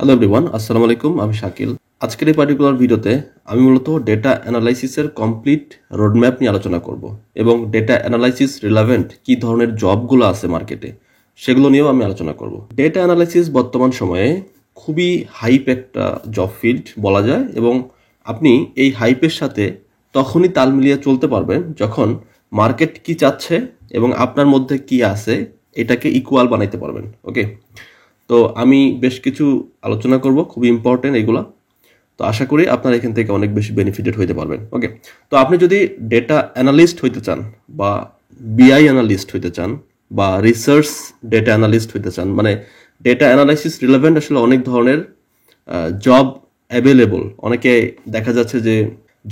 Hello everyone, আসসালামু আলাইকুম। আমি শাকিল। আজকের এই পার্টিকুলার ভিডিওতে আমি মূলত ডেটা অ্যানালাইসিসের কমপ্লিট রোডম্যাপ নিয়ে আলোচনা করব এবং ডেটা অ্যানালাইসিস রিলেভেন্ট কী ধরনের জবগুলো আছে মার্কেটে সেগুলো নিয়েও আমি আলোচনা করব। ডেটা অ্যানালাইসিস বর্তমান সময়ে খুবই হাইপ একটা জব ফিল্ড বলা যায় এবং আপনি এই হাইপের সাথে তখনই তাল মিলিয়ে চলতে পারবেন যখন মার্কেট কি চাচ্ছে এবং আপনার মধ্যে কি আছে এটাকে ইকুয়াল বানাইতে পারবেন। ওকে, তো আমি বেশ কিছু আলোচনা করব, খুবই ইম্পর্টেন্ট এগুলা। তো আশা করি আপনারা এখান থেকে অনেক বেশি বেনিফিটেড হইতে পারবেন। ওকে, তো আপনি যদি ডেটা অ্যানালিস্ট হইতে চান বা বিআই অ্যানালিস্ট হইতে চান বা রিসার্চ ডেটা অ্যানালিস্ট হইতে চান, মানে ডেটা অ্যানালাইসিস রিলেভেন্ট আসলে অনেক ধরনের জব অ্যাভেলেবল। অনেকে দেখা যাচ্ছে যে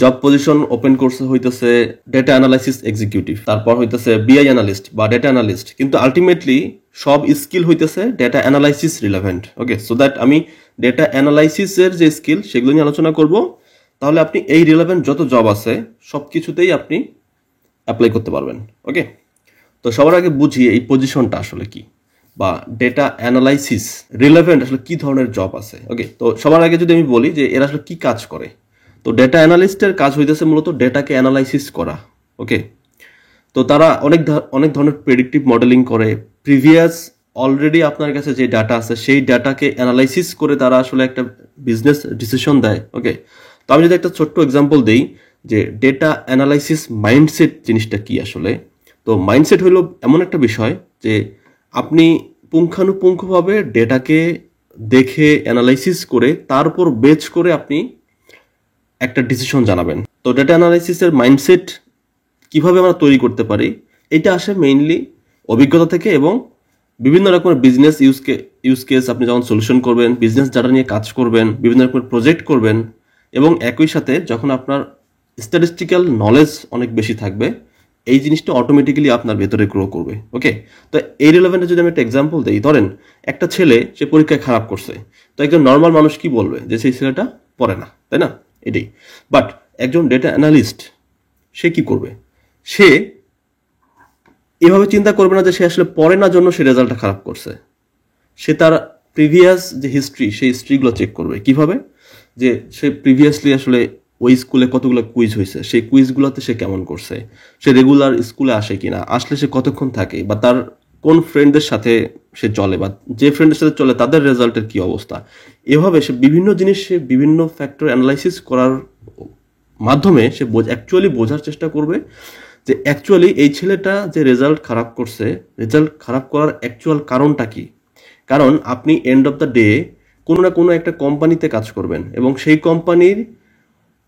জব পজিশন ওপেন করছে হইতেছে ডেটা অ্যানালাইসিস এক্সিকিউটিভ, তারপর হইতেছে বিআই অ্যানালিস্ট বা ডেটা অ্যানালিস্ট, কিন্তু আলটিমেটলি সব স্কিল হইতেছে data analysis relevant. Okay, so that আমি ডেটা অ্যানালাইসিসের যে স্কিল সেগুলো নিয়ে আলোচনা করব। তাহলে আপনি এই রিলেভেন্ট যত জব আছে সব কিছুতেই আপনি অ্যাপ্লাই করতে পারবেন। ওকে, তো সবার আগে বুঝি এই পজিশনটা আসলে কি বা ডেটা অ্যানালাইসিস রিলেভেন্ট আসলে কি ধরনের জব আছে। ওকে, তো সবার আগে যদি আমি বলি যে এরা আসলে কি কাজ করে, তো ডেটা অ্যানালিস্টের কাজ হইতেছে মূলত ডেটাকে অ্যানালাইসিস করা। ওকে, তো তারা অনেক ধরনের প্রেডিক্টিভ মডেলিং করে। প্রিভিয়াস অলরেডি আপনার কাছে যে ডাটা আছে সেই ডাটাকে অ্যানালাইসিস করে তারা আসলে একটা বিজনেস ডিসিশন দেয়। ওকে, তো আমি যদি একটা ছোট্ট এক্সাম্পল দিই যে ডেটা অ্যানালাইসিস মাইন্ডসেট জিনিসটা কি আসলে। তো মাইন্ডসেট হলো এমন একটা বিষয় যে আপনি পুঙ্খানুপুঙ্খভাবে ডেটাকে দেখে অ্যানালাইসিস করে তার উপর বেচ করে আপনি একটা ডিসিশন জানাবেন। তো ডেটা অ্যানালাইসিসের মাইন্ডসেট কিভাবে আমরা তৈরি করতে পারি, এটা আসে মেইনলি অভিজ্ঞতা থেকে এবং বিভিন্ন রকমের বিজনেস ইউজ কেস আপনি যখন সলিউশন করবেন, বিজনেস ডাটা নিয়ে কাজ করবেন, বিভিন্ন রকমের প্রজেক্ট করবেন এবং একই সাথে যখন আপনার স্ট্যাটিস্টিক্যাল নলেজ অনেক বেশি থাকবে, এই জিনিসটা অটোমেটিক্যালি আপনার ভেতরে গ্রো করবে। ওকে, তো এই রিলেভেন্টে যদি আমি একটা এক্সাম্পল দিই, ধরেন একটা ছেলে সে পরীক্ষায় খারাপ করছে, তো একজন নর্মাল মানুষ কি বলবে যে সেই ছেলেটা পড়ে না, তাই না? এটাই। বাট একজন ডেটা অ্যানালিস্ট সে কি করবে? সে এভাবে চিন্তা করবে না যে সে আসলে পড়ে না জন্য সে রেজাল্টটা খারাপ করছে। সে তার প্রিভিয়াস যে হিস্ট্রি সেই হিস্ট্রিগুলো চেক করবে। কিভাবে? যে সে প্রিভিয়াসলি আসলে ওই স্কুলে কতগুলো কুইজ হয়েছে, সেই কুইজগুলোতে সে কেমন করছে, সে রেগুলার স্কুলে আসে কিনা, আসলে সে কতক্ষণ থাকে, বা তার কোন ফ্রেন্ডদের সাথে সে চলে, বা যে ফ্রেন্ডের সাথে চলে তাদের রেজাল্টের কি অবস্থা। এভাবে সে বিভিন্ন জিনিস, সে বিভিন্ন ফ্যাক্টর অ্যানালাইসিস করার মাধ্যমে সে অ্যাকচুয়ালি বোঝার চেষ্টা করবে যে অ্যাকচুয়ালি এই ছেলেটা যে রেজাল্ট খারাপ করছে, রেজাল্ট খারাপ করার অ্যাকচুয়াল কারণটা কি। কারণ আপনি এন্ড অফ দ্য ডে কোনো না কোনো একটা কোম্পানিতে কাজ করবেন এবং সেই কোম্পানির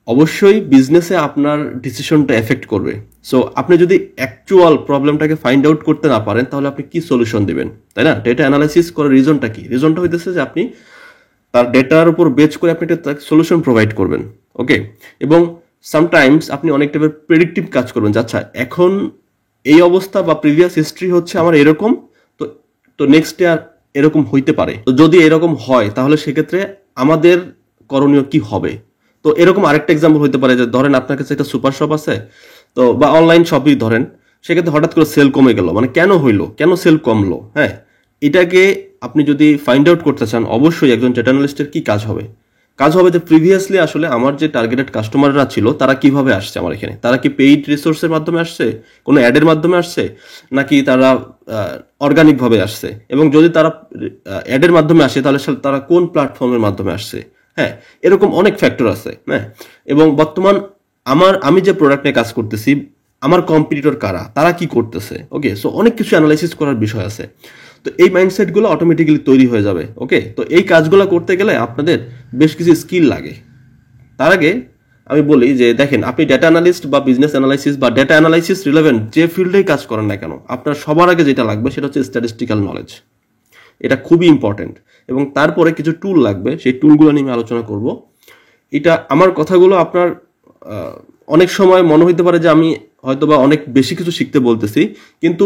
অবশ্যই বিজনেসে আপনার ডিসিশনটা এফেক্ট করবে। সো আপনি যদি অ্যাকচুয়াল প্রবলেমটাকে ফাইন্ড আউট করতে না পারেন তাহলে আপনি কি সলিউশন দেবেন, তাই না? ডেটা অ্যানালাইসিস করার রিজনটা কি? রিজনটা হইতেছে যে আপনি তার ডেটার উপর বেচ করে আপনি একটা সলিউশন প্রোভাইড করবেন। ওকে, এবং সামটাইমস আপনি অনেক টাইপের প্রেডিক্টিভ কাজ করবেন যে আচ্ছা এখন এই অবস্থা বা প্রিভিয়াস হিস্ট্রি হচ্ছে আমার এরকম, তো তো নেক্সট ইয়ার এরকম হইতে পারে। তো যদি এরকম হয় তাহলে সেক্ষেত্রে আমাদের করণীয় কি হবে। তো এরকম আরেকটা এক্সাম্পল হইতে পারে যে ধরেন আপনার কাছে একটা সুপার শপ আছে, তো বা অনলাইন শপই ধরেন, সেক্ষেত্রে হঠাৎ করে সেল কমে গেল, মানে কেন হইলো, কেন সেল কমলো। হ্যাঁ, এটাকে আপনি যদি ফাইন্ড আউট করতে চান অবশ্যই একজন ডেটা অ্যানালিস্টের কি কাজ হবে? কাজ হবে যে প্রিভিয়াসলি আসলে আমার যে টার্গেটেড কাস্টমাররা ছিল তারা কিভাবে আসছে আমার এখানে, তারা কি পেইড রিসোর্সের মাধ্যমে আসছে, কোনো অ্যাডের মাধ্যমে আসছে, নাকি তারা অর্গানিকভাবে আসছে, এবং যদি তারা অ্যাডের মাধ্যমে আসে তাহলে তারা কোন প্ল্যাটফর্মের মাধ্যমে আসছে। হ্যাঁ, এরকম অনেক ফ্যাক্টর আছে। হ্যাঁ, এবং বর্তমান আমি যে প্রোডাক্ট নিয়ে কাজ করতেছি, আমার কম্পিটিটর কারা, তারা কি করতেছে। ওকে, সো অনেক কিছু অ্যানালাইসিস করার বিষয় আছে। তো এই মাইন্ডসেটগুলো অটোমেটিক্যালি তৈরি হয়ে যাবে। ওকে, তো এই কাজগুলো করতে গেলে আপনাদের বেশ কিছু স্কিল লাগে। তার আগে আমি বলি যে দেখেন, আপনি ডেটা অ্যানালিস্ট বা বিজনেস অ্যানালাইসিস বা ডেটা অ্যানালাইসিস রিলেভেন্ট যে ফিল্ডেই কাজ করেন না কেন, আপনার সবার আগে যেটা লাগবে সেটা হচ্ছে স্ট্যাটিস্টিক্যাল নলেজ। এটা খুবই ইম্পর্টেন্ট। এবং তারপরে কিছু টুল লাগবে, সেই টুলগুলো নিয়ে আমি আলোচনা করব। এটা আমার কথাগুলো আপনার অনেক সময় মনে হইতে পারে যে আমি হয়তো বা অনেক বেশি কিছু শিখতে বলতেছি, কিন্তু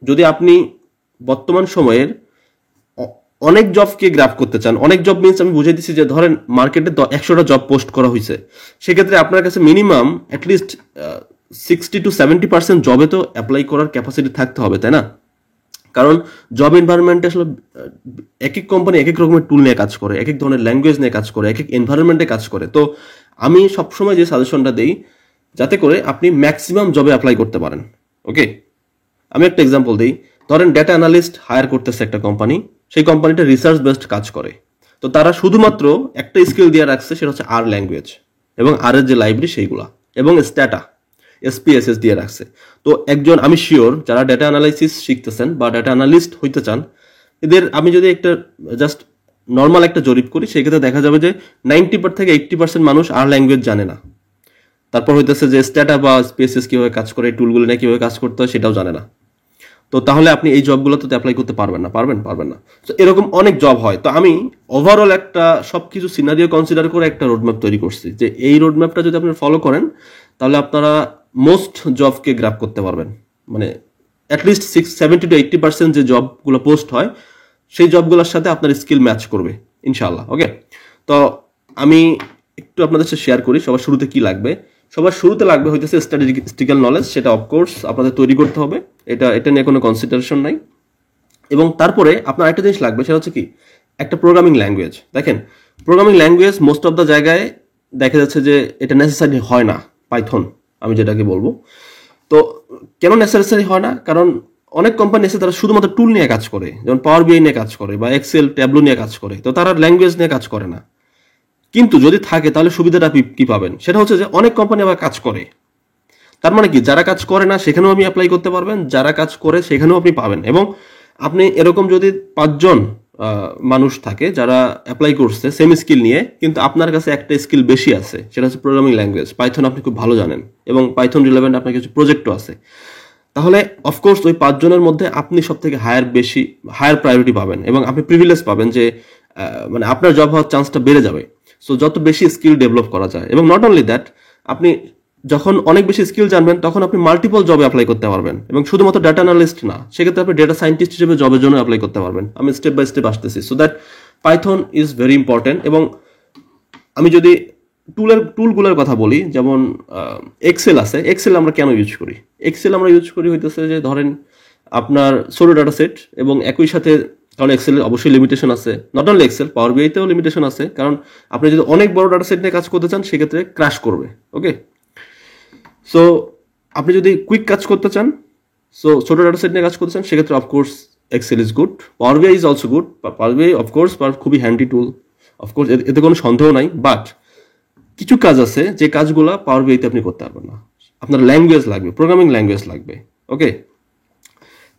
যদি আপনি বর্তমান সময়ের অনেক জবকে গ্রাফ করতে চান, অনেক জব মিনস আমি বুঝিয়ে দিচ্ছি যে ধরেন মার্কেটে 100টা জব পোস্ট করা হয়েছে, সেক্ষেত্রে আপনার কাছে মিনিমাম অ্যাটলিস্ট 60 to 70% জবে তো অ্যাপ্লাই করার ক্যাপাসিটি থাকতে হবে, তাই না? কারণ জব এনভায়রনমেন্টে আসলে এক এক কোম্পানি এক এক রকমের টুল নিয়ে কাজ করে, এক এক ধরনের ল্যাঙ্গুয়েজ নিয়ে কাজ করে, এক এক এনভায়রনমেন্টে কাজ করে। তো আমি সবসময় যে সাজেশনটা দিই, যাতে করে আপনি ম্যাক্সিমাম জবে অ্যাপ্লাই করতে পারেন। ওকে, আমি একটা এক্সাম্পল দিই। ধরেন ডেটা অ্যানালিস্ট হায়ার করতেছে একটা কোম্পানি, সেই কোম্পানিটা রিসার্চ বেসড কাজ করে। তো তারা শুধুমাত্র একটা স্কিল দিয়ে রাখছে, সেটা হচ্ছে আর ল্যাঙ্গুয়েজ এবং আর এর যে লাইব্রেরি সেইগুলা, এবং স্ট্যাটা SPSS দিয়ে রাখছে। তো একজন, আমি শিওর যারা ডেটা অ্যানালাইসিস শিখতেছেন বা ডেটা অ্যানালিস্ট হইতে চান, এদের আমি যদি একটা জাস্ট নর্মাল একটা জরিপ করি, সেক্ষেত্রে দেখা যাবে যে 90% থেকে 80% মানুষ আর ল্যাঙ্গুয়েজ জানে না। তারপর হইতেছে যে স্ট্যাটা বা SPSS কিভাবে কাজ করে, টুলগুলো নিয়ে কিভাবে কাজ করতে হয় সেটাও জানে না। তো তাহলে আপনি এই জবগুলোতে অ্যাপ্লাই করতে পারবেন না, পারবেন না। তো এরকম অনেক জব হয়। তো আমি ওভারঅল একটা সবকিছু সিনারিও কনসিডার করে একটা রোডম্যাপ তৈরি করছি, যে এই রোডম্যাপটা যদি আপনি ফলো করেন, তাহলে আপনারা মোস্ট জবকে গ্র্যাব করতে পারবেন। মানে অ্যাটলিস্ট 70 to 80% যে জবগুলো পোস্ট হয়, সেই জবগুলোর সাথে আপনার স্কিল ম্যাচ করবে ইনশাআল্লাহ। ওকে, তো আমি একটু আপনাদের সাথে শেয়ার করি সবার শুরুতে কি লাগবে। সবার শুরুতে লাগবে হইতেছে স্ট্যাটিস্টিক্যাল নলেজ, সেটা অফকোর্স আপনাদের তৈরি করতে হবে, এটা নিয়ে কোনো কনসিডারেশন নাই। এবং তারপরে আপনার একটা জিনিস লাগবে, সেটা হচ্ছে কি, একটা প্রোগ্রামিং ল্যাঙ্গুয়েজ। দেখেন, programming language most of the জায়গায় দেখা যাচ্ছে যে এটা নেসেসারি হয় না, পাইথন আমি যেটাকে বলবো। তো কেন নেসেসারি হয় না? কারণ অনেক কোম্পানি আছে তারা শুধুমাত্র টুল নিয়ে কাজ করে, যেমন পাওয়ার বিআই নিয়ে কাজ করে বা এক্সেল ট্যাবলো নিয়ে কাজ করে, তো তারা ল্যাঙ্গুয়েজ নিয়ে কাজ করে না। কিন্তু যদি থাকে তাহলে সুবিধাটা কি পাবেন, সেটা হচ্ছে যে অনেক কোম্পানি আবার কাজ করে। তার মানে কি, যারা কাজ করে না সেখানেও আপনি অ্যাপ্লাই করতে পারবেন, যারা কাজ করে সেখানেও আপনি পাবেন। এবং আপনি এরকম যদি 5 জন মানুষ থাকে যারা অ্যাপ্লাই করছে সেম স্কিল নিয়ে, কিন্তু আপনার কাছে একটা স্কিল বেশি আছে, সেটা হচ্ছে প্রোগ্রামিং ল্যাঙ্গুয়েজ, পাইথন আপনি খুব ভালো জানেন এবং পাইথন রিলেভেন্ট আপনার কিছু প্রজেক্টও আছে, তাহলে অফকোর্স ওই 5 জনের মধ্যে আপনি সব থেকে হায়ার প্রায়োরিটি পাবেন এবং আপনি প্রিভিলেজ পাবেন, যে মানে আপনার জব হওয়ার চান্সটা বেড়ে যাবে। সো যত বেশি স্কিল ডেভেলপ করা যায়, এবং নট অনলি দ্যাট, আপনি যখন অনেক বেশি স্কিল জানবেন তখন আপনি মাল্টিপল জবে অ্যাপ্লাই করতে পারবেন, এবং শুধুমাত্র ডাটা অ্যানালিস্ট না, সেক্ষেত্রে আপনি ডেটা সায়েন্টিস্ট হিসেবে জবের জন্য অ্যাপ্লাই করতে পারবেন। আমি স্টেপ বাই স্টেপ আসতেছি। So that Python is very important. এবং আমি যদি টুলগুলোর কথা বলি, যেমন এক্সেল আছে। এক্সেল আমরা কেন ইউজ করি? এক্সেল আমরা ইউজ করি হইতেছে যে ধরেন আপনার ছোট ডাটা সেট, এবং একই সাথে, কারণ এক্সেলের অবশ্যই লিমিটেশন আছে, নট অনলি এক্সেল, পাওয়ার বিআইতেও লিমিটেশন আছে, কারণ আপনি যদি অনেক বড় ডাটা সেট নিয়ে কাজ করতে চান সেক্ষেত্রে ক্র্যাশ করবে। ওকে, সো আপনি যদি কুইক কাজ করতে চান, সো ছোট ডাটা সেট নিয়ে কাজ করতে চান, সেক্ষেত্রে অফকোর্স এক্সেল ইজ গুড, পাওয়ার বিআই ইজ অলসো গুড। পাওয়ার বিআই অফকোর্স খুবই হ্যান্ডি টুল, অফকোর্স এতে কোনো সন্দেহ নাই। বাট কিছু কাজ আছে যে কাজগুলো পাওয়ার বিআইতে আপনি করতে পারবেন না, আপনার ল্যাঙ্গুয়েজ লাগবে, প্রোগ্রামিং ল্যাঙ্গুয়েজ লাগবে। ওকে,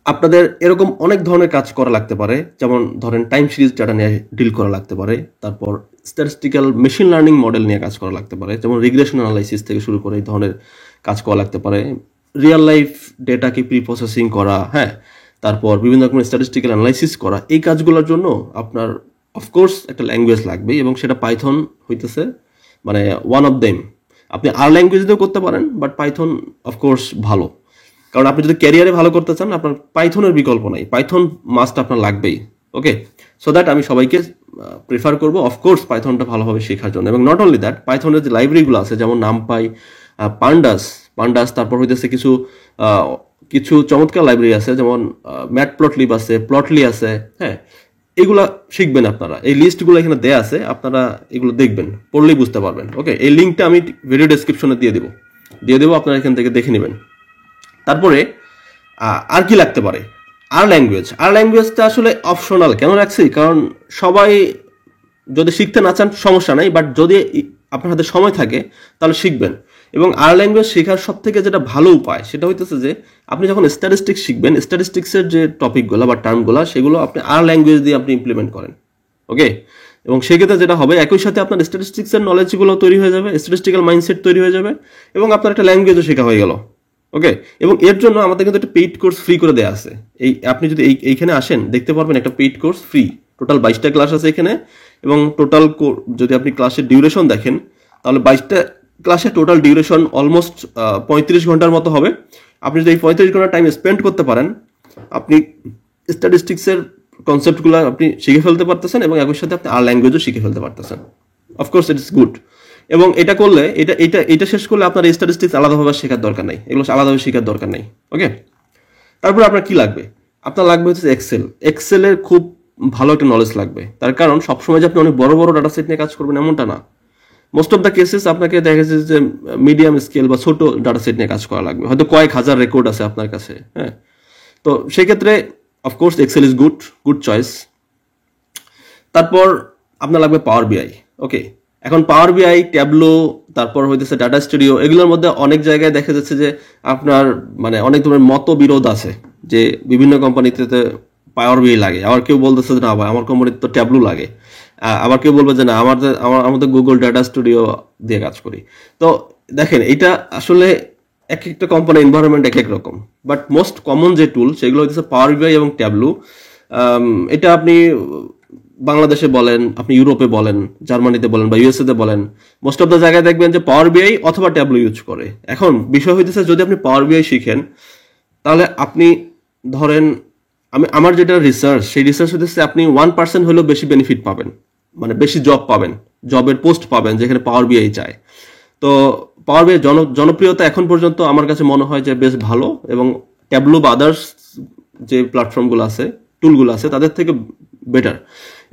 আপনাদের এরকম অনেক ধরনের কাজ করা লাগতে পারে, যেমন ধরেন টাইম সিরিজ ডাটা নিয়ে ডিল করা লাগতে পারে, তারপর স্ট্যাটিস্টিক্যাল মেশিন লার্নিং মডেল নিয়ে কাজ করা লাগতে পারে, যেমন রিগ্রেশন অ্যানালাইসিস থেকে শুরু করে এই ধরনের কাজ করা লাগতে পারে, রিয়েল লাইফ ডেটাকে প্রি প্রসেসিং করা, হ্যাঁ, তারপর বিভিন্ন রকমের স্ট্যাটিস্টিক্যাল অ্যানালাইসিস করা। এই কাজগুলোর জন্য আপনার অফকোর্স একটা ল্যাঙ্গুয়েজ লাগবে, এবং সেটা পাইথন হইতেছে মানে ওয়ান অফ দেম। আপনি আর ল্যাঙ্গুয়েজ দিয়েও করতে পারেন, বাট পাইথন অফকোর্স ভালো, কারণ আপনি যদি ক্যারিয়ারে ভালো করতে চান আপনার পাইথনের বিকল্প নাই, পাইথন মাস্ট আপনার লাগবেই। ওকে, সো দ্যাট আমি সবাইকে প্রিফার করবো অফকোর্স পাইথনটা ভালোভাবে শেখার জন্য। এবং নট অনলি দ্যাট, পাইথনের যে লাইব্রেরিগুলো আছে, যেমন নামপাই, পান্ডাস, তারপর হইতেছে কিছু চমৎকার লাইব্রেরি আছে, যেমন ম্যাটপ্লটলিব আছে, প্লটলি আছে, হ্যাঁ, এগুলা শিখবেন আপনারা। এই লিস্টগুলো এখানে দেয়া আছে, আপনারা এগুলো দেখবেন, পড়লেই বুঝতে পারবেন। ওকে, এই লিঙ্কটা আমি ভিডিও ডেসক্রিপশনে দিয়ে দেবো, আপনারা এখান থেকে দেখে নেবেন। তারপরে আর কি লাগতে পারে? আর ল্যাঙ্গুয়েজটা আসলে অপশনাল কেন রাখছি, কারণ সবাই যদি শিখতে না চান সমস্যা নাই, বাট যদি আপনার হাতে সময় থাকে তাহলে শিখবেন। এবং আর ল্যাঙ্গুয়েজ শেখার সব থেকে যেটা ভালো উপায়, সেটা হইতেছে যে আপনি যখন স্ট্যাটিস্টিক্স শিখবেন, স্ট্যাটিস্টিক্সের যে টপিকগুলো বা টার্মগুলো, সেগুলো আপনি আর ল্যাঙ্গুয়েজ দিয়ে আপনি ইমপ্লিমেন্ট করেন। ওকে, এবং সেক্ষেত্রে যেটা হবে, একই সাথে আপনার স্ট্যাটিস্টিক্সের নলেজগুলো তৈরি হয়ে যাবে, স্ট্যাটিস্টিক্যাল মাইন্ডসেট তৈরি হয়ে যাবে, এবং আপনার একটা ল্যাঙ্গুয়েজও শেখা হয়ে গেল। ওকে, এবং এর জন্য আমাদের কিন্তু একটা পেইড কোর্স ফ্রি করে দেওয়া আছে। আপনি যদি এইখানে আসেন দেখতে পারবেন একটা পেইড কোর্স ফ্রি, টোটাল 22টা ক্লাস আছে এখানে, এবং টোটাল যদি আপনি ক্লাসের ডিউরেশন দেখেন, তাহলে 22টা ক্লাসে টোটাল ডিউরেশন অলমোস্ট 35 ঘন্টার মতো হবে। আপনি যদি এই 35 ঘন্টা টাইম স্পেন্ড করতে পারেন, আপনি স্ট্যাটিস্টিক্সের কনসেপ্টগুলো আপনি শিখে ফেলতে পারতেছেন, এবং একই সাথে আপনি আর ল্যাঙ্গুয়েজও শিখে ফেলতে পারতেছেন। Of course it is good. এবং এটা করলে, এটা শেষ করলে আপনার স্ট্যাটিস্টিক্স আলাদাভাবে শেখার দরকার নেই, এগুলো আলাদাভাবে শেখার দরকার নেই। ওকে, তারপরে আপনার কি লাগবে? আপনার লাগবে হচ্ছে এক্সেলের খুব ভালো একটা নলেজ লাগবে। তার কারণ সবসময় যে আপনি অনেক বড় বড় ডাটা সেট নিয়ে কাজ করবেন এমনটা না। মোস্ট অফ দ্য কেসেস আপনাকে দেখা যাচ্ছে যে মিডিয়াম স্কেল বা ছোট ডাটা সেট নিয়ে কাজ করা লাগবে, হয়তো কয়েক হাজার রেকর্ড আছে আপনার কাছে। হ্যাঁ, তো সেক্ষেত্রে of course Excel is good choice. তারপর আপনার লাগবে পাওয়ার বিআই। ওকে, এখন পাওয়ার বিআই, ট্যাবলো, তারপর হইতেছে ডাটা স্টুডিও, এগুলোর মধ্যে অনেক জায়গায় দেখা যাচ্ছে যে আপনার মানে অনেক ধরনের মতবিরোধ আছে যে বিভিন্ন কোম্পানিতে পাওয়ার বিআই লাগে, আবার কেউ বলতেছে যে না ভাই আমার কোম্পানিতে তো ট্যাবলো লাগে, আবার কেউ বলবে যে না আমাদের গুগল ডাটা স্টুডিও দিয়ে কাজ করি। তো দেখেন এটা আসলে এক একটা কোম্পানি এনভায়রনমেন্ট এক এক রকম, বাট মোস্ট কমন যে টুল সেগুলো হচ্ছে পাওয়ার বিআই এবং ট্যাবলো। এটা আপনি বাংলাদেশে বলেন, আপনি ইউরোপে বলেন, জার্মানিতে বলেন বা ইউএসএ তে বলেন, মোস্ট অফ দ্য জায়গায় দেখবেন যে পাওয়ার বিআই অথবা ট্যাবলো ইউজ করে। এখন বিষয় হইতেছে যদি আপনি পাওয়ার বিআই শিখেন তাহলে আপনি ধরেন আমার যেটা রিসার্চ, সেই রিসার্চ হইতেছে আপনি 1% হলেও বেশি বেনিফিট পাবেন, মানে বেশি জব পাবেন, জবের পোস্ট পাবেন যেখানে পাওয়ার বিআই চায়। তো পাওয়ার বিআই জনপ্রিয়তা এখন পর্যন্ত আমার কাছে মনে হয় যে বেশ ভালো, এবং ট্যাবলো বা আদার্স যে প্ল্যাটফর্মগুলো আছে, টুলগুলো আছে তাদের থেকে বেটার।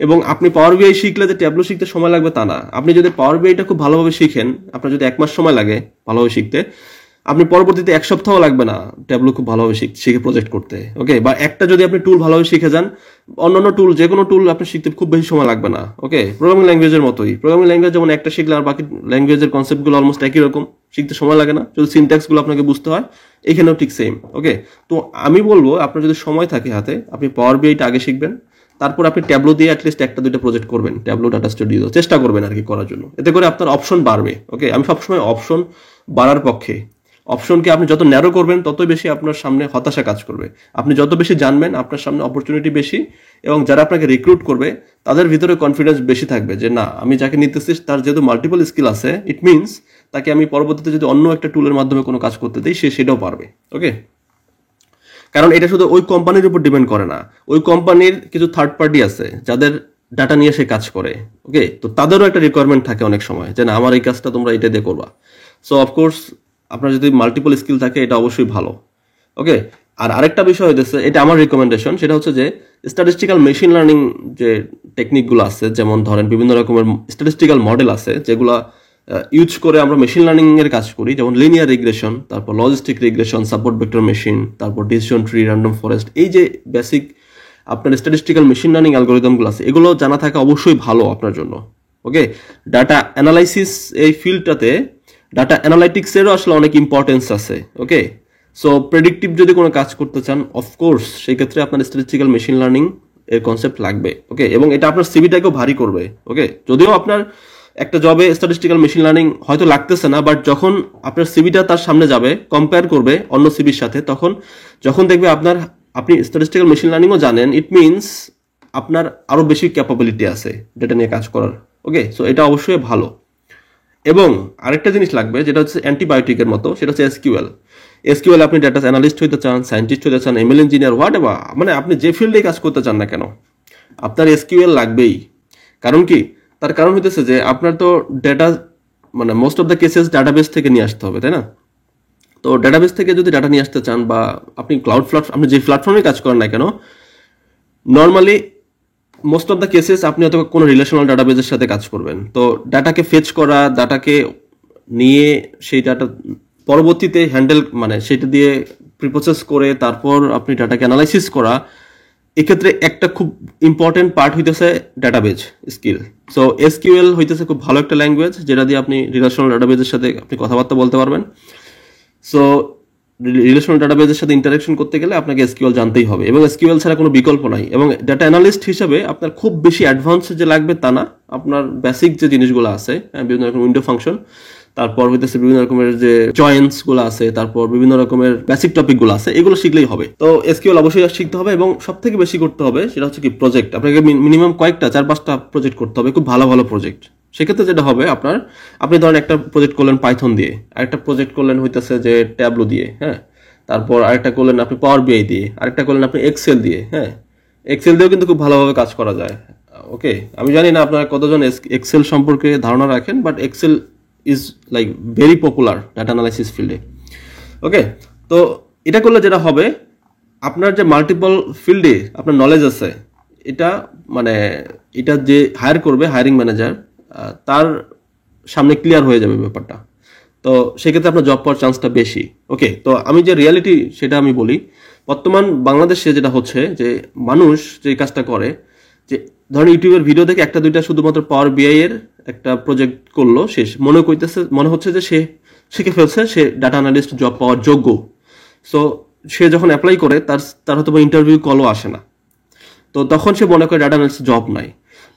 এবং আপনি পাওয়ার বিআই শিখলে যে ট্যাবলো শিখতে সময় লাগবে তা না। আপনি যদি পাওয়ার বিআইটা খুব ভালোভাবে শিখেন, আপনার যদি 1 মাস সময় লাগে ভালোভাবে শিখতে, আপনি পরবর্তীতে 1 সপ্তাহ লাগবে না ট্যাবলো খুব ভালোভাবে শিখে প্রজেক্ট করতে। ওকে, বা একটা যদি আপনি টুল ভালোভাবে শিখে যান, অন্যান্য টুল যে কোনো টুল আপনি শিখতে খুব বেশি সময় লাগবে না। ওকে, প্রোগ্রামিং ল্যাঙ্গুয়েজের মতোই, প্রোগ্রামিং ল্যাঙ্গুয়েজ যেমন একটা শিখলে আর বাকি ল্যাঙ্গুয়েজের কনসেপ্টগুলো অলমোস্ট একই রকম, শিখতে সময় লাগে না, শুধু সিনট্যাক্সগুলো আপনাকে বুঝতে হয়, এখানেও ঠিক সেম। ওকে, তো আমি বলবো আপনার যদি সময় থাকে হাতে, আপনি পাওয়ার বিআইটা আগে শিখবেন, তারপর আপনি ট্যাবলো দিয়ে অ্যাটলিস্ট 1-2টা প্রজেক্ট করবেন, ট্যাবলো ডাটা স্টুডিও চেষ্টা করবেন আর কি করার জন্য। এতে করে আপনার অপশন বাড়বে। ওকে, আমি সবসময় অপশন বাড়ার পক্ষে। অপশনকে আপনি যত ন্যারো করবেন ততই বেশি আপনার সামনে হতাশা কাজ করবে। আপনি যত বেশি জানবেন আপনার সামনে অপরচুনিটি বেশি, এবং যারা আপনাকে রিক্রুট করবে তাদের ভিতরে কনফিডেন্স বেশি থাকবে যে না, আমি যাকে নিতেছি তার যেহেতু মাল্টিপল স্কিল আছে, ইট মিনস তাকে আমি পরবর্তীতে যদি অন্য একটা টুলের মাধ্যমে কোনো কাজ করতে দিই সে সেটাও পারবে। ওকে, কারণ এটা শুধু ওই কোম্পানির উপর ডিপেন্ড করে না, ওই কোম্পানির কিছু থার্ড পার্টি আছে যাদের ডাটা নিয়ে সে কাজ করে। ওকে, তো তাদেরও একটা রিকোয়ারমেন্ট থাকে অনেক সময় যে না আমার এই কাজটা তোমরা এটা দিয়ে করবা। সো অফকোর্স আপনার যদি মাল্টিপল স্কিল থাকে এটা অবশ্যই ভালো। ওকে, আর আরেকটা বিষয় হইতেছে, এটা আমার রিকমেন্ডেশন, সেটা হচ্ছে যে স্ট্যাটিস্টিক্যাল মেশিন লার্নিং যে টেকনিকগুলো আছে, যেমন ধরেন বিভিন্ন রকমের স্ট্যাটিস্টিক্যাল মডেল আছে যেগুলো ইউজ করে আমরা মেশিন লার্নিং এর কাজ করি, যেমন লিনিয়ার রিগ্রেশন, তারপর logistic regression, support vector machine, তারপর ডিসিশন ট্রি, র্যান্ডম ফরেস্ট। এই যে বেসিক আপনার স্ট্যাটিস্টিক্যাল মেশিন লার্নিং অ্যালগরিদমগুলো আছে এগুলো জানা থাকা অবশ্যই ভালো আপনার জন্য। ওকে, ডাটা অ্যানালাইসিস এই ফিল্ডটাতে ডাটা অ্যানালাইটিক্সেরও আসলে অনেক ইম্পর্টেন্স আছে। ওকে, সো প্রেডিক্টিভ যদি কোনো কাজ করতে চান অফকোর্স সেই ক্ষেত্রে আপনার স্ট্যাটিস্টিক্যাল মেশিন লার্নিং এর কনসেপ্ট লাগবে। ওকে, এবং এটা আপনার সিভিটাকেও ভারী করবে। ওকে, যদিও আপনার একটা জবে স্ট্যাটিস্টিক্যাল মেশিন লার্নিং হয়তো লাগতেছে না, বাট যখন আপনার সিভিটা তার সামনে যাবে, কম্পেয়ার করবে অন্য সিভির সাথে, তখন যখন দেখবে আপনি স্ট্যাটিস্টিক্যাল মেশিন লার্নিংও জানেন, ইট মিনস আপনার আরো বেশি ক্যাপাবিলিটি আছে ডেটা নিয়ে কাজ করার। ওকে, সো এটা অবশ্যই ভালো। এবং আরেকটা জিনিস লাগবে যেটা হচ্ছে অ্যান্টিবায়োটিকের মতো, সেটা হচ্ছে এসকিউএল আপনি ডাটা অ্যানালিস্ট হইতে চান, সায়েন্টিস্ট হইতে চান, এমএল ইঞ্জিনিয়ার, হোয়াট এভার, মানে আপনি যে ফিল্ডে কাজ করতে চান না কেন আপনার এসকিউএল লাগবেই। কারণ কি? তার কারণ হইতেছে যে আপনার তো ডেটা মানে most of the cases database থেকে নিয়ে আসতে হবে, তাই না? তো ডাটাবেস থেকে যদি ডাটা নিয়ে আসতে চান, বা আপনি ক্লাউড প্ল্যাটফর্ম, আপনি যে প্ল্যাটফর্মে কাজ করেন না কেন, normally most of the cases আপনি হয়তো কোনো রিলেশনাল ডাটাবেসের সাথে কাজ করবেন। তো ডাটাকে ফেচ করা, ডাটাকে নিয়ে সেই ডাটা পরবর্তীতে হ্যান্ডেল, মানে সেটা দিয়ে প্রিপ্রসেস করে তারপর আপনি ডাটাকে অ্যানালাইসিস করা, এক্ষেত্রে একটা খুব ইম্পর্টেন্ট পার্ট হইতেছে ডাটাবেজ স্কিল। সো এসকিউএল হইতেছে খুব ভালো একটা ল্যাঙ্গুয়েজ যেটা দিয়ে আপনি রিলেশনাল ডাটাবেজের সাথে আপনি কথাবার্তা বলতে পারবেন। সো রিলেশনাল ডাটাবেজের সাথে ইন্টারাকশন করতে গেলে আপনাকে এসকিউএল জানতেই হবে, এবং এসকিউএল ছাড়া কোনো বিকল্প নাই। এবং ডাটা অ্যানালিস্ট হিসাবে আপনার খুব বেশি অ্যাডভান্স যে লাগবে তা না, আপনার বেসিক যে জিনিসগুলো আছে, বিভিন্ন রকম উইন্ডো ফাংশন, তারপর হইতেছে বিভিন্ন রকমের যে জয়েন্টস গুলো আছে, তারপর বিভিন্ন রকমের বেসিক টপিক গুলো আছে, এগুলো শিখলেই হবে। তো এসকিউএল অবশ্যই শিখতে হবে, এবং সব থেকে বেশি করতে হবে সেটা হচ্ছে কি প্রজেক্ট। আপনাকে মিনিমাম কয়েকটা 4-5টা প্রজেক্ট করতে হবে, খুব ভালো ভালো প্রজেক্ট। সেক্ষেত্রে যেটা হবে আপনি ধরেন একটা প্রজেক্ট করলেন পাইথন দিয়ে, আরেকটা প্রজেক্ট করলেন হইতেছে যে ট্যাবলো দিয়ে, হ্যাঁ, তারপর আরেকটা করলেন আপনি পাওয়ার বিআই দিয়ে, আরেকটা করলেন আপনি এক্সেল দিয়ে। হ্যাঁ, এক্সেল দিয়েও কিন্তু খুব ভালোভাবে কাজ করা যায়। ওকে, আমি জানি না আপনারা কতজন এক্সেল সম্পর্কে ধারণা রাখেন, but Excel is like very popular data analysis ফিল্ডে। ওকে, তো এটা করলে যেটা হবে, আপনার যে মাল্টিপল ফিল্ডে আপনার নলেজ আছে, এটা মানে এটা যে হায়ার করবে হায়ারিং ম্যানেজার, তার সামনে ক্লিয়ার হয়ে যাবে ব্যাপারটা। তো সেক্ষেত্রে আপনার জব পাওয়ার চান্সটা বেশি। ওকে, তো আমি যে রিয়ালিটি সেটা আমি বলি। বর্তমান বাংলাদেশে যেটা হচ্ছে যে মানুষ যে কাজটা করে, যে ধরেন ইউটিউবের ভিডিও দেখে একটা দুইটা শুধুমাত্র পাওয়ার বিআই এর একটা প্রজেক্ট করলো, শেষ মনে হচ্ছে যে সে শিখে ফেলছে, সে ডাটা অ্যানালিস্ট জব পাওয়ার যোগ্য। সো সে যখন অ্যাপ্লাই করে তার হয়তো ইন্টারভিউ কলও আসে না, তো তখন সে মনে করে ডাটা অ্যানালিস্ট জব নাই।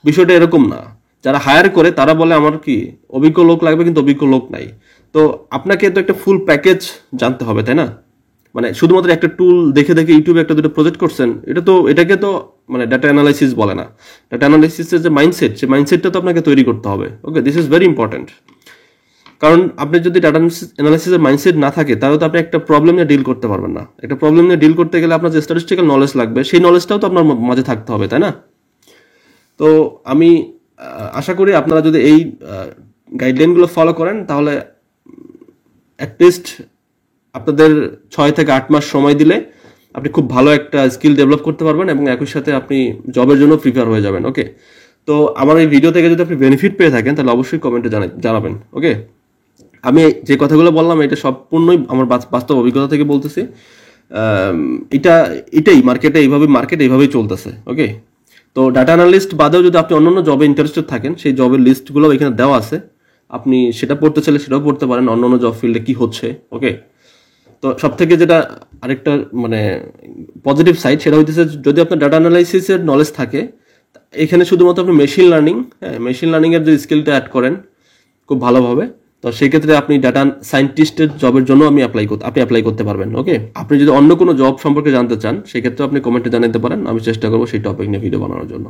বিষয়টা এরকম না। যারা হায়ার করে তারা বলে আমার কি অভিজ্ঞ লোক লাগবে, কিন্তু অভিজ্ঞ লোক নাই। তো আপনাকে তো একটা ফুল প্যাকেজ জানতে হবে, তাই না? মানে শুধুমাত্র একটা টুল দেখে দেখে ইউটিউবে একটা দুটো প্রজেক্ট করছেন, এটাকে তো মানে ডাটা অ্যানালাইসিস বলে না। ডাটা অ্যানালাইসিসের যে মাইন্ডসেট, সেই মাইন্ডসেটটা তো আপনাকে তৈরি করতে হবে। ওকে, দিস ইজ ভেরি ইম্পর্টেন্ট। কারণ আপনি যদি ডাটা অ্যানালাইসিসের মাইন্ডসেট না থাকে, তাহলে তো আপনি একটা প্রবলেম নিয়ে ডিল করতে পারবেন না। একটা প্রবলেম নিয়ে ডিল করতে গেলে আপনার যে স্ট্যাটিস্টিক্যাল নলেজ লাগবে, সেই নলেজটাও তো আপনার মাঝে থাকতে হবে, তাই না? তো আমি আশা করি আপনারা যদি এই গাইডলাইনগুলো ফলো করেন, তাহলে অ্যাটলিস্ট আপনাদের 6 থেকে 8 মাস সময় দিলে আপনি খুব ভালো একটা স্কিল ডেভেলপ করতে পারবেন, এবং একই সাথে আপনি জবের জন্য প্রিপেয়ার হয়ে যাবেন। ওকে, তো আমার এই ভিডিও থেকে যদি আপনি বেনিফিট পেয়ে থাকেন, তাহলে অবশ্যই কমেন্টে জানাবেন। ওকে, আমি যে কথাগুলো বললাম এটা সম্পূর্ণই আমার বাস্তব অভিজ্ঞতা থেকে বলতেছি। এটাই মার্কেট এইভাবেই চলতেছে। ওকে, তো ডাটা অ্যানালিস্ট বাদেও যদি আপনি অন্যান্য জবে ইন্টারেস্টেড থাকেন, সেই জবের লিস্টগুলো এখানে দেওয়া আছে, আপনি সেটা পড়তে চাইলে সেটাও পড়তে পারেন, অন্যান্য জব ফিল্ডে কি হচ্ছে। ওকে, তো সব থেকে যেটা আরেকটা মানে পজিটিভ সাইড, সেটা হইতেছে যদি আপনার ডাটা অ্যানালাইসিসের নলেজ থাকে, এখানে শুধুমাত্র আপনি মেশিন লার্নিং এর যে স্কিলটা অ্যাড করেন খুব ভালোভাবে, তো সেক্ষেত্রে আপনি ডাটা সায়েন্টিস্টের জবের জন্য আপনি অ্যাপ্লাই করতে পারবেন। ওকে, আপনি যদি অন্য কোনো জব সম্পর্কে জানতে চান, সেক্ষেত্রে আপনি কমেন্টে জানাতে পারেন, আমি চেষ্টা করবো সেই টপিক নিয়ে ভিডিও বানানোর জন্য।